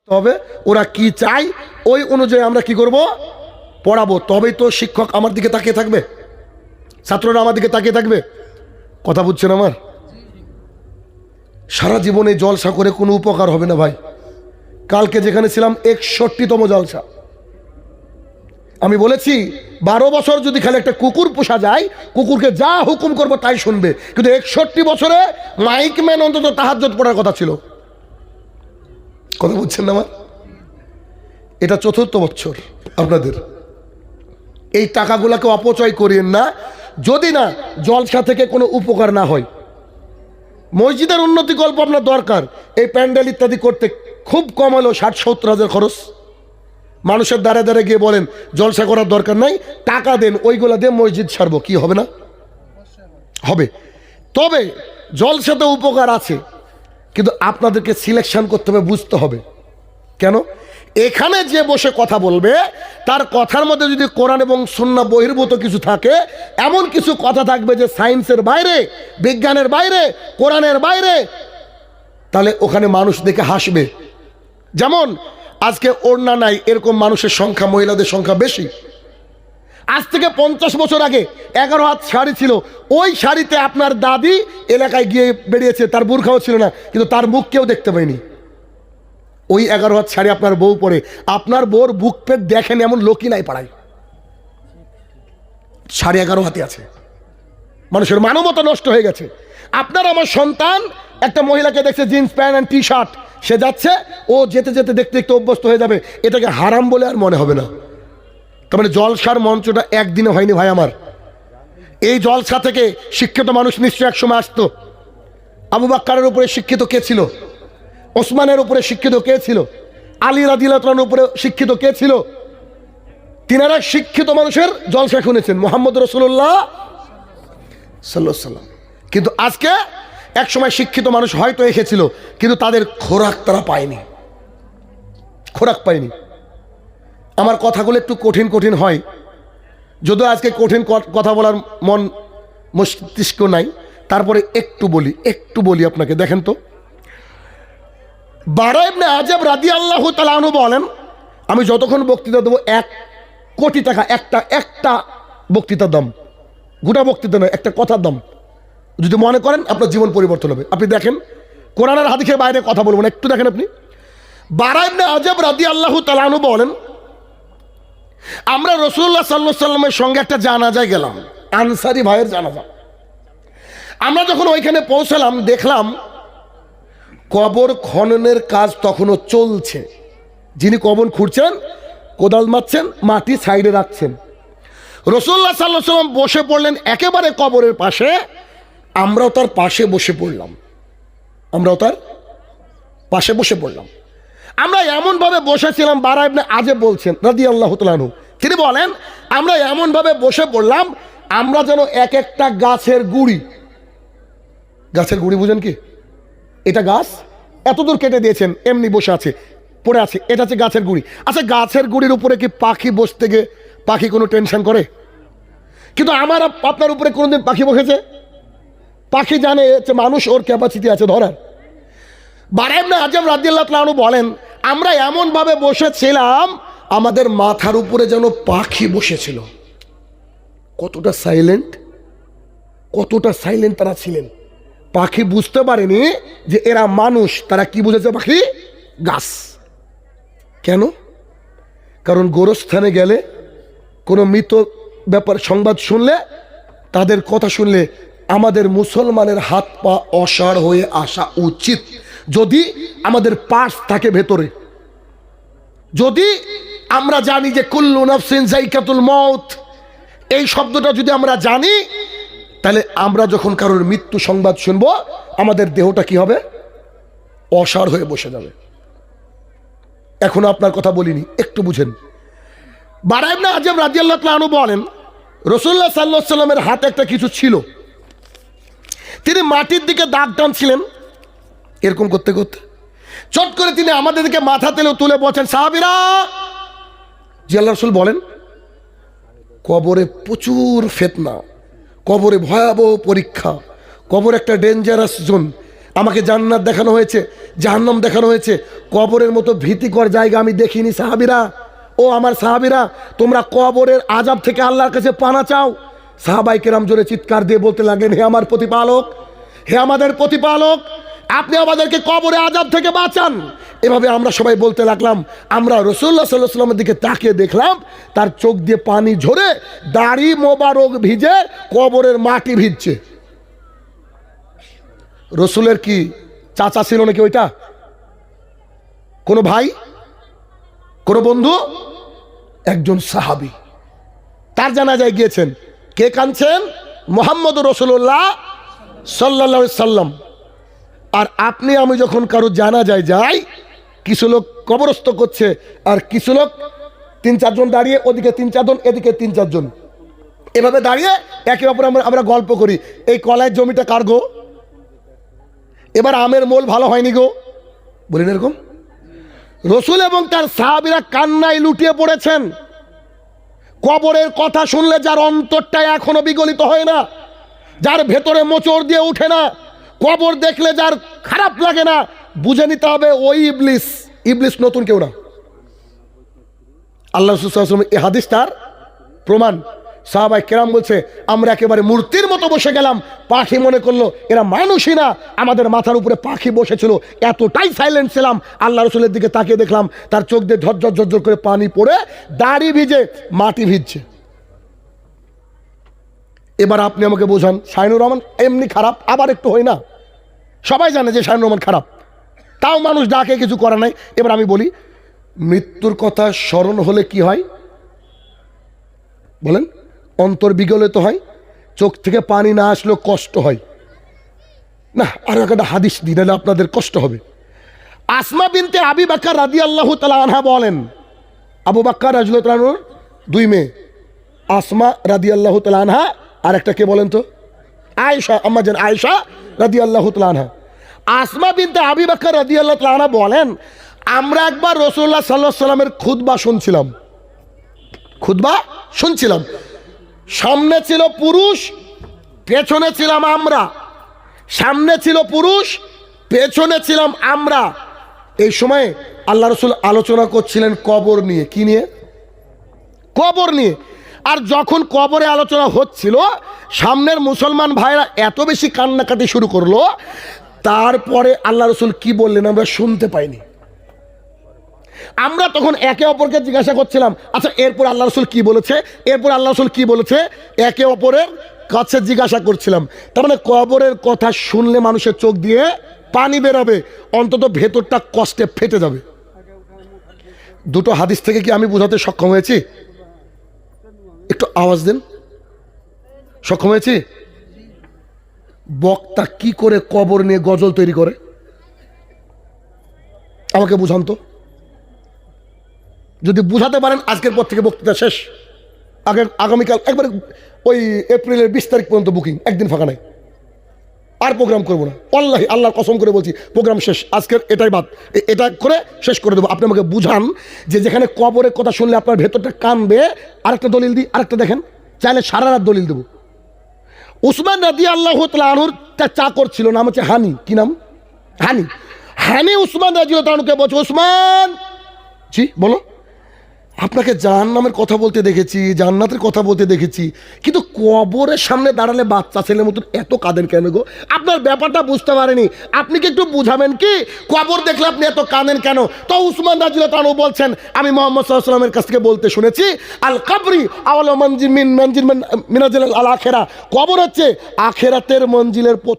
তবে ওরা কি চায় ওই অনুযায়ী আমরা কি করব, পড়াবো। তবেই তো শিক্ষক আমার দিকে তাকিয়ে থাকবে, ছাত্ররা আমার দিকে তাকিয়ে থাকবে। কথা বুঝছেন আমার? সারা জীবনে জলসা করে কোনো উপকার হবে না ভাই। কালকে যেখানে ছিলাম 61তম জলসা। আমি বলেছি 12 বছর যদি খালি একটা কুকুর পোষা যায়, কুকুরকে যা হুকুম করবো তাই শুনবে, কিন্তু 61 বছরে মাইক ম্যান অন্তত তাহাজ্জুদ পড়ার কথা ছিল। কথা বুঝছেন না আমার? এটা 4র্থ বছর আপনাদের। এই টাকাগুলোকে অপচয় করিয়েন না, যদি না জলসা থেকে কোনো উপকার না হয়। মসজিদের উন্নতি গল্প আপনার দরকার, এই প্যান্ডেল ইত্যাদি করতে খুব কম হলো 60-70 হাজার খরচ। মানুষের দ্বারে দ্বারে গিয়ে বলেন জলসা করার দরকার নাই, টাকা দেন, ওইগুলা দিয়ে মসজিদ সারবো, কি হবে না? হবে। তবে জলসাতে উপকার আছে, কিন্তু আপনাদেরকে সিলেকশন করতে হবে, বুঝতে হবে। কেন? এখানে যে বসে কথা বলবে তার কথার মধ্যে যদি কোরআন এবং সুন্নাহ বহির্ভূত কিছু থাকে, এমন কিছু কথা থাকবে যে সায়েন্সের বাইরে, বিজ্ঞানের বাইরে, কোরআনের বাইরে, তাহলে ওখানে মানুষ দেখে হাসবে। যেমন আজকে ওড়না নাই এরকম মানুষের সংখ্যা, মহিলাদের সংখ্যা বেশি। আজ থেকে 50 বছর আগে 11 হাত শাড়ি ছিল, ওই শাড়িতে আপনার দাদি এলাকায় গিয়ে বেরিয়েছে, তার বুরখাও ছিল না, কিন্তু তার মুখ কেউ দেখতে পায়নি। ওই 11 হাত শাড়ি আপনার বউ পরে, আপনার বউর বুক পেট দেখেন এমন লোকই নাই পাড়ায়। 11.5 হাতে আছে। মানুষের মানবতা নষ্ট হয়ে গেছে। আপনার আমার সন্তান একটা মহিলাকে দেখছে jeans pant and T shirt, সে যাচ্ছে, ও যেতে যেতে দেখতে দেখতে অভ্যস্ত হয়ে যাবে, এটাকে হারাম বলে আর মনে হবে না। তার মানে জলসার মঞ্চটা একদিনে হয়নি ভাই আমার। এই জলসা থেকে শিক্ষিত মানুষ নিশ্চয় একসময় আসতো। আবু বাক্কারের উপরে শিক্ষিত কে ছিল? ওসমানের উপরে শিক্ষিত কে ছিল? আলী রাদিয়াল্লাহু তাআলার উপরে শিক্ষিত কে ছিল? তিনারা শিক্ষিত মানুষের জলসা শুনেছেন, মুহাম্মদ রাসূলুল্লাহ সাল্লাল্লাহু আলাইহি সাল্লাম। কিন্তু আজকে একসময় শিক্ষিত মানুষ হয়তো এসেছিল, কিন্তু তাদের খোরাক তারা পায়নি, খোরাক পায়নি। আমার কথাগুলো একটু কঠিন কঠিন হয়, যদিও আজকে কঠিন কথা বলার মন মস্তিষ্ক নাই, তারপরে একটু বলি আপনাকে। দেখেন তো, বারা ইবনে আযাব রাদিয়াল্লাহু তাআলা আনহু বলেন, আমি যতক্ষণ বক্তৃতা দেবো 1 কোটি টাকা, একটা বক্তৃতার দাম, গোটা বক্তৃতা নয়, একটা কথার দাম। যদি মনে করেন আপনার জীবন পরিবর্তন হবে, আপনি দেখেন, কোরআনের হাদিসের বাইরে কথা বলবো না, একটু দেখেন আপনি। বারা ইবনে আযাব রাদিয়াল্লাহু তাআলা আনহু বলেন, আমরা রাসূলুল্লাহ সাল্লাল্লাহু আলাইহি সাল্লামের সঙ্গে একটা জানাজায় গেলাম, আনসারী ভাইয়ের জানাজা। আমরা যখন ওইখানে পৌঁছালাম, দেখলাম কবর খননের কাজ তখনও চলছে। যিনি কবর খুঁড়ছেন, কোদাল মারছেন, মাটি সাইডে রাখছেন। রাসূলুল্লাহ সাল্লাল্লাহু আলাইহি সাল্লাম বসে পড়লেন একেবারে কবরের পাশে, আমরাও তার পাশে বসে পড়লাম। আমরা এমনভাবে বসেছিলাম, বারা ইবনে আযাব বলছেন রাদিয়াল্লাহু তাআলা আনহু, তিনি বলেন আমরা এমনভাবে বসে পড়লাম, আমরা যেন এক একটা গাছের গুড়ি বুঝেন কি? এটা গাছ এতদূর কেটে দিয়েছেন, এমনি বসে আছে, পড়ে আছে, এটা হচ্ছে গাছের গুড়ি। আচ্ছা, গাছের গুড়ির উপরে কি পাখি বসতে গিয়ে পাখি কোনো টেনশন করে? কিন্তু আমার আপনার উপরে কোনোদিন পাখি বসেছে? পাখি জানে যে মানুষ ওর ক্যাপাসিটি আছে ধরার। বারা ইবনে আযাব রাদিয়াল্লাহু তাআলা আনহু বলেন, আমরা এমনভাবে বসেছিলাম আমাদের মাথার উপরে যেন পাখি বসেছিল। কতটা সাইলেন্ট তারা ছিলেন। পাখি বুঝতে পারেনি যে এরা মানুষ, তারা কি বুঝেছে? পাখি গাছ। কেন? কারণ গোরস্থানে গেলে কোনো মৃত ব্যাপার সংবাদ শুনলে, তাদের কথা শুনলে আমাদের মুসলমানের হাত পা অসাড় হয়ে আসা উচিত। যদি আমাদের পাশ থাকে ভেতরে, যদি আমরা জানি যে কুল্লু নাফসিন যায়কাতুল মউত, এই শব্দটা যদি আমরা জানি, তাহলে আমরা যখন কারোর মৃত্যু সংবাদ শুনবো, আমাদের দেহটা কি হবে? অসাড় হয়ে বসে যাবে। এখনো আপনার কথা বলিনি, একটু বুঝেন। বারা ইবনে আযাব রাদিয়াল্লাহু তাআলা আনহু বলেন, রাসূলুল্লাহ সাল্লাল্লাহু আলাইহি সাল্লামের হাতে একটা কিছু ছিল, তিনি মাটির দিকে দাগ টানছিলেন। এরকম করতে করতে চট করে তিনি আমাদের দিকে মাথা তুলে বলছেন, সাহাবীরা। জি আল্লাহর রাসূল বলেন, কবরে প্রচুর ফিতনা, কবরে ভয়াবহ পরীক্ষা, কবর একটা ডেঞ্জারাস জোন। আমাকে জান্নাত দেখানো হয়েছে, জাহান্নাম দেখানো হয়েছে। কবরের মতো ভীতিকর জায়গা আমি দেখিনি সাহাবীরা। ও আমার সাহাবীরা, তোমরা কবরের আযাব থেকে আল্লাহর কাছে পানা চাও। সাহাবায়ে কেরাম জোরে চিৎকার দিয়ে বলতে লাগলেন, হে আমার প্রতিপালক, হে আমাদের প্রতিপালক, আপনি আমাদেরকে কবরে আযাব থেকে বাঁচান। এভাবে আমরা সবাই বলতে লাগলাম। আমরা রাসূলুল্লাহ সাল্লাল্লাহু আলাইহি ওয়াসাল্লামের দিকে তাকিয়ে দেখলাম তার চোখ দিয়ে পানি ঝরে, দাড়ি মোবারক ভিজে, কবরের মাটি ভিজছে। রসুলের কি চাচা ছিল নাকি ওইটা? কোনো ভাই, কোনো বন্ধু? একজন সাহাবী তার জানাজায় গিয়েছেন। কে কাঁদছেন? মুহাম্মদুর রাসূলুল্লাহ সাল্লাল্লাহু আলাইহি সাল্লাম। আর আপনি আমি যখন কারো জানাজায় যাই, কিছু লোক কবরস্থ করছে আর কিছু লোক ৩-৪ জন দাঁড়িয়ে, ওদিকে ৩-৪ জন, এদিকে ৩-৪ জন, এভাবে দাঁড়িয়ে একে অপরে আমরা গল্প করি। এই কলাইয়ের জমিটা কার গো? এবার আমের মোল ভালো হয়নি গো, বলেন এরকম। রসুল এবং তার সাহাবীরা কান্নায় লুটিয়ে পড়েছেন। কবরের কথা শুনলে যার অন্তরটা এখনো বিগলিত হয় না, যার ভেতরে মোচড় দিয়ে উঠে না, কবর দেখলে যার খারাপ লাগে না, বুঝে নিতে হবে ওই ইবলিস। ইবলিস নতুন কেউ না। আল্লাহ রাসূল সাল্লাল্লাহু আলাইহি ওয়াসাল্লাম এই হাদিসটার প্রমাণ। সাহাবায়ে কেরাম বলছে, আমরা একেবারে মূর্তির মতো বসে গেলাম। পাখি মনে করলো এরা মানুষই না, আমাদের মাথার উপরে পাখি বসেছিল, এতটাই সাইলেন্ট ছিলাম। আল্লাহ রাসূলের দিকে তাকিয়ে দেখলাম তার চোখ দিয়ে ঝরঝর ঝরঝর করে পানি পড়ে, দাড়ি ভিজে, মাটি ভিজছে। এবার আপনি আমাকে বোঝান, শাহিনুর রহমান এমনি খারাপ, আবার একটু হয় না? সবাই জানে যে শাহিনুর রহমান খারাপ, তাও মানুষ ডাকে, কিছু করার নাই। এবার আমি বলি, মৃত্যুর কথা স্মরণ হলে কি হয় বলেন? অন্তর বিগলিত হয়, চোখ থেকে পানি না আসলেও কষ্ট হয় না? আর একটা হাদিস দিলে আপনাদের কষ্ট হবে। আসমা বিনতে আবি বকর রাদিয়াল্লাহু তাআলা আনহা বলেন, আবু বকর রাদিয়াল্লাহু তাআলা আনহুর 2 মেয়ে, আসমা রাদিয়াল্লাহু তাআলা আনহা, আর একটা কে বলেন তো? আয়েশা, আম্মা জান আয়েশা রাদিয়াল্লাহু তাআলা আনহা। আসমা বিনতে আবি বকর রাদিয়াল্লাহু তাআলা আনহা বলেন, আমরা একবার রাসূলুল্লাহ সাল্লাল্লাহু আলাইহি ওয়াসাল্লামের খুতবা শুনছিলাম। খুতবা শুনছিলাম, সামনে ছিল পুরুষ, পেছনে ছিলাম আমরা। সামনে ছিল পুরুষ, পেছনে ছিলাম আমরা। এই সময় আল্লাহ রাসূল আলোচনা করছিলেন কবর নিয়ে। কি নিয়ে? কবর নিয়ে। আর যখন কবরে আলোচনা হচ্ছিল, সামনের মুসলমান ভাইরা এত বেশি কান্নাকাটি শুরু করলো, তারপরে আল্লাহ রাসূল কি বললেন আমরা শুনতে পাইনি। আমরা তখন একে অপরকে জিজ্ঞাসা করছিলাম, আচ্ছা এরপর আল্লাহ রাসূল কি বলেছে, এরপর আল্লাহ রাসূল কি বলেছে, একে অপরের কাছে জিজ্ঞাসা করছিলাম। তার মানে কবরের কথা শুনলে মানুষের চোখ দিয়ে পানি বেরোবে, অন্তত ভেতরটা কষ্টে ফেটে যাবে। দুটো হাদিস থেকে কি আমি বোঝাতে সক্ষম হয়েছি? একটু আওয়াজ দেন। সক্ষম হয়েছি? বক্তা কি করে কবর নিয়ে গজল তৈরি করে আমাকে বুঝান তো। যদি বুঝাতে পারেন আজকের পর থেকে বক্তৃতা শেষ। আগামীকাল একবারে ওই এপ্রিলের 20 তারিখ পর্যন্ত বুকিং, একদিন ফাঁকা নাই, আর প্রোগ্রাম করবো না। আল্লাহি, আল্লাহর কসম করে বলছি, প্রোগ্রাম শেষ আজকের, এটাই বাদ, এটা করে শেষ করে দেবো। আপনি আমাকে বুঝান যে যেখানে কবরের কথা শুনলে আপনার ভেতরটা কানবে। আরেকটা দলিল দিই, আরেকটা দেখেন, চাইলে সারা রাত দলিল দেবো। উসমান রাদিয়াল্লাহু তাআলা আনহুর চাকর ছিল, নাম হচ্ছে হানি। কি নাম? হানি। হানি উসমান রাদিয়াল্লাহু তাআলা আনহুকে বলছে, উসমান, জি বলো, আপনাকে জাহান্নামের কথা বলতে দেখেছি, জান্নাতের কথা বলতে দেখেছি, কিন্তু কবরের সামনে দাঁড়ালে বাচ্চা ছেলের মতন এত কাঁদেন কেন গো? আপনার ব্যাপারটা বুঝতে পারেনি, আপনি কি একটু বুঝাবেন কি? কবর দেখলে আপনি এত কাঁদেন কেন? তো উসমান রাদিয়াল্লাহু তাআলা আনহু বলছেন, আমি মুহাম্মদ সাল্লাল্লাহু আলাইহি ওয়াসাল্লামের কাছ থেকে বলতে শুনেছি, আল কবরি আওয়ালু মানজিল মিন মানজিল মিনাজিল আল আখিরা, কবর হচ্ছে আখিরাতের মঞ্জিলের